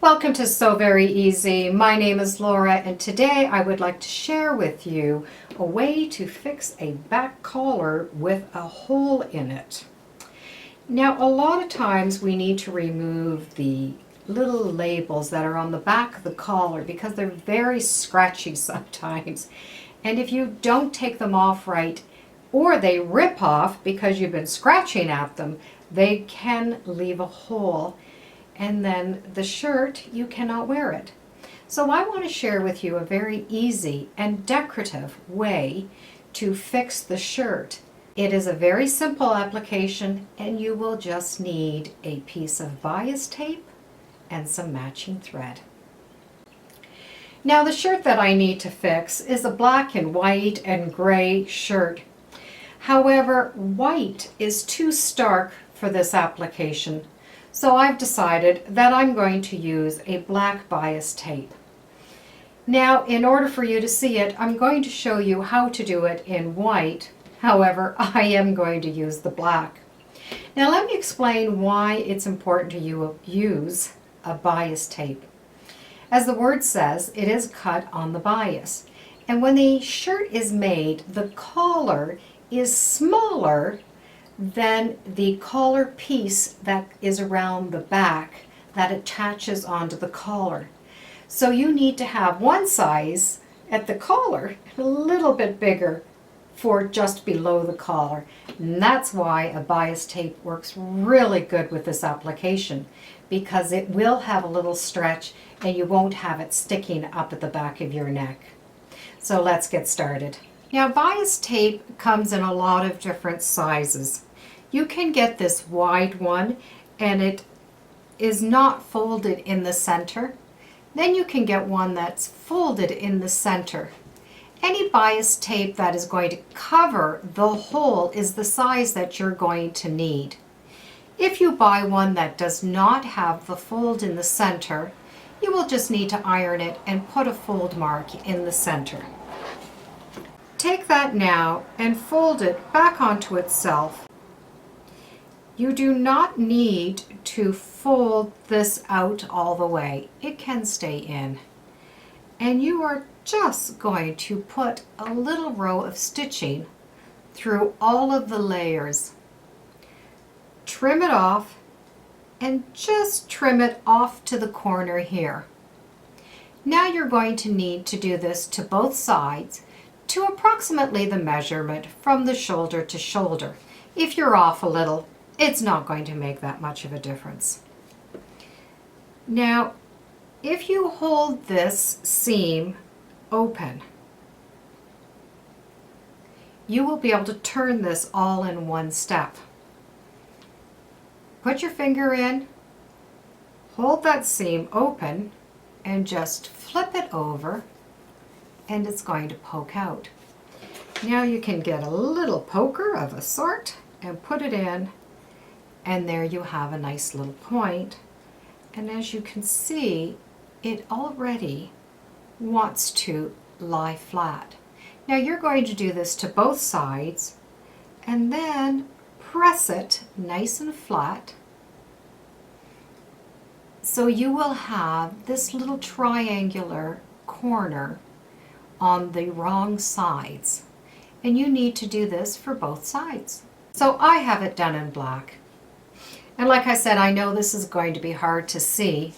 Welcome to So Very Easy. My name is Laura, and today I would like to share with you a way to fix a back collar with a hole in it. Now, a lot of times we need to remove the little labels that are on the back of the collar because they're very scratchy sometimes. And if you don't take them off right, or they rip off because you've been scratching at them, they can leave a hole. And then the shirt, you cannot wear it. So I want to share with you a very easy and decorative way to fix the shirt. It is a very simple application, and you will just need a piece of bias tape and some matching thread. Now the shirt that I need to fix is a black and white and gray shirt. However, white is too stark for this application. So I've decided that I'm going to use a black bias tape. Now, in order for you to see it, I'm going to show you how to do it in white. However, I am going to use the black. Now let me explain why it's important to use a bias tape. As the word says, it is cut on the bias. And when the shirt is made, the collar is smaller than the collar piece that is around the back that attaches onto the collar. So you need to have one size at the collar, a little bit bigger for just below the collar. And that's why a bias tape works really good with this application, because it will have a little stretch and you won't have it sticking up at the back of your neck. So let's get started. Now, bias tape comes in a lot of different sizes. You can get this wide one and it is not folded in the center. Then you can get one that's folded in the center. Any bias tape that is going to cover the hole is the size that you're going to need. If you buy one that does not have the fold in the center, you will just need to iron it and put a fold mark in the center. Take that now and fold it back onto itself. You do not need to fold this out all the way. It can stay in. And you are just going to put a little row of stitching through all of the layers. Trim it off and just trim it off to the corner here. Now you're going to need to do this to both sides to approximately the measurement from the shoulder to shoulder. If you're off a little, it's not going to make that much of a difference. Now, if you hold this seam open, you will be able to turn this all in one step. Put your finger in, hold that seam open, and just flip it over, and it's going to poke out. Now you can get a little poker of a sort and put it in, and there you have a nice little point. And as you can see, it already wants to lie flat. Now you're going to do this to both sides and then press it nice and flat. So you will have this little triangular corner on the wrong sides. And you need to do this for both sides. So I have it done in black. And like I said, I know this is going to be hard to see,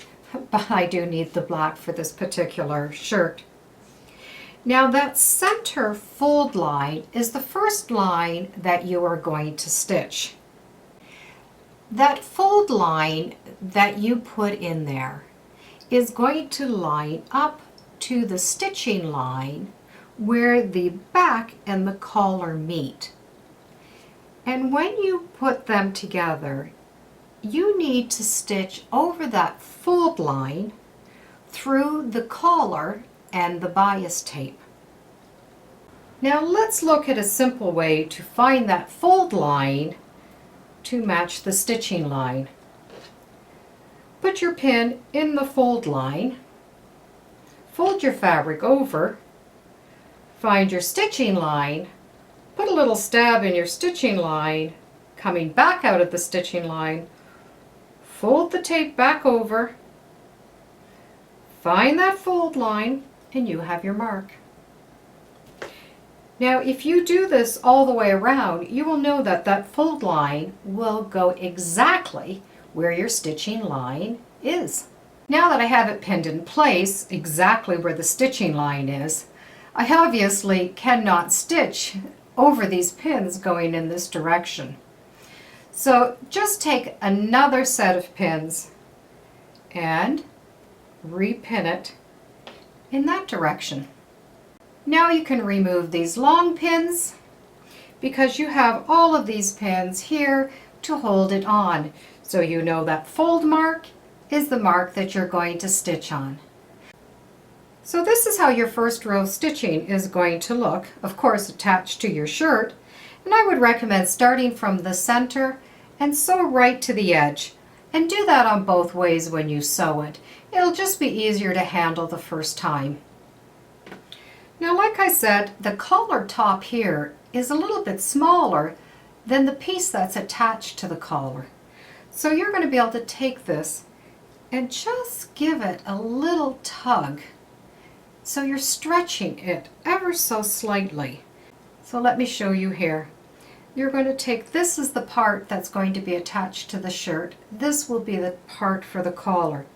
but I do need the black for this particular shirt. Now that center fold line is the first line that you are going to stitch. That fold line that you put in there is going to line up to the stitching line where the back and the collar meet. And when you put them together, you need to stitch over that fold line through the collar and the bias tape. Now let's look at a simple way to find that fold line to match the stitching line. Put your pin in the fold line, fold your fabric over, find your stitching line, put a little stab in your stitching line, coming back out of the stitching line, fold the tape back over, find that fold line, and you have your mark. Now, if you do this all the way around, you will know that that fold line will go exactly where your stitching line is. Now that I have it pinned in place, exactly where the stitching line is, I obviously cannot stitch over these pins going in this direction. So just take another set of pins and repin it in that direction. Now you can remove these long pins because you have all of these pins here to hold it on. So you know that fold mark is the mark that you're going to stitch on. So this is how your first row of stitching is going to look, of course attached to your shirt. And I would recommend starting from the center and sew right to the edge. And do that on both ways when you sew it. It'll just be easier to handle the first time. Now, like I said, the collar top here is a little bit smaller than the piece that's attached to the collar. So you're going to be able to take this and just give it a little tug. So you're stretching it ever so slightly. So let me show you here. You're going to take, this is the part that's going to be attached to the shirt. This will be the part for the collar.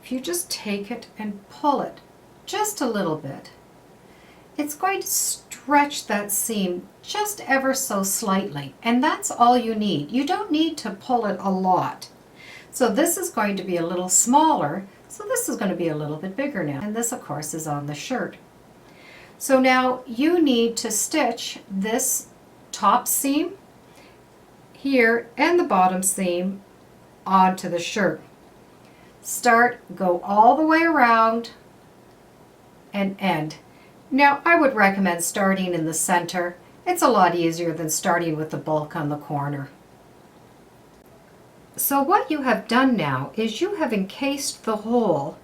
If you just take it and pull it just a little bit, it's going to stretch that seam just ever so slightly, and that's all you need. You don't need to pull it a lot. So this is going to be a little smaller, so this is going to be a little bit bigger now, and this of course is on the shirt. So now you need to stitch this top seam here and the bottom seam onto the shirt. Go all the way around and end. Now, I would recommend starting in the center. It's a lot easier than starting with the bulk on the corner. So what you have done now is you have encased the hole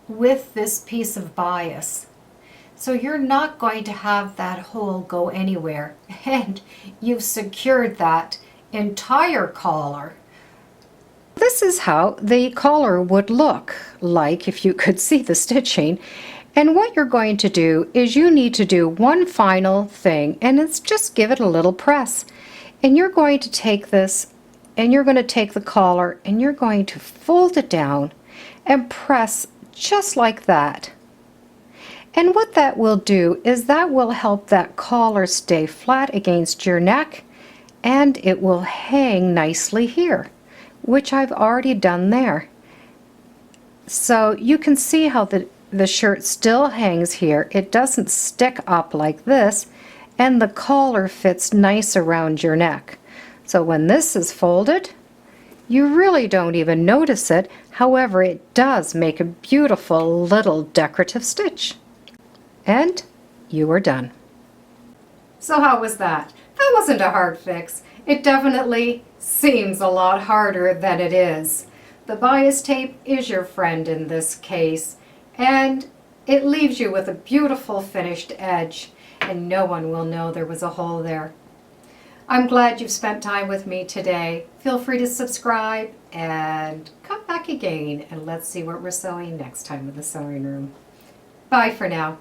with this piece of bias. So you're not going to have that hole go anywhere. And you've secured that entire collar. This is how the collar would look like if you could see the stitching. And what you're going to do is you need to do one final thing, and it's just give it a little press. And you're going to take this, and you're going to take the collar, and you're going to fold it down and press just like that. And what that will do is that will help that collar stay flat against your neck, and it will hang nicely here, which I've already done there. So you can see how the shirt still hangs here. It doesn't stick up like this, and the collar fits nice around your neck. So when this is folded, you really don't even notice it. However, it does make a beautiful little decorative stitch. And you are done. So how was that? That wasn't a hard fix. It definitely seems a lot harder than it is. The bias tape is your friend in this case, and it leaves you with a beautiful finished edge, and no one will know there was a hole there. I'm glad you've spent time with me today. Feel free to subscribe and come back again, and let's see what we're sewing next time in the sewing room. Bye for now.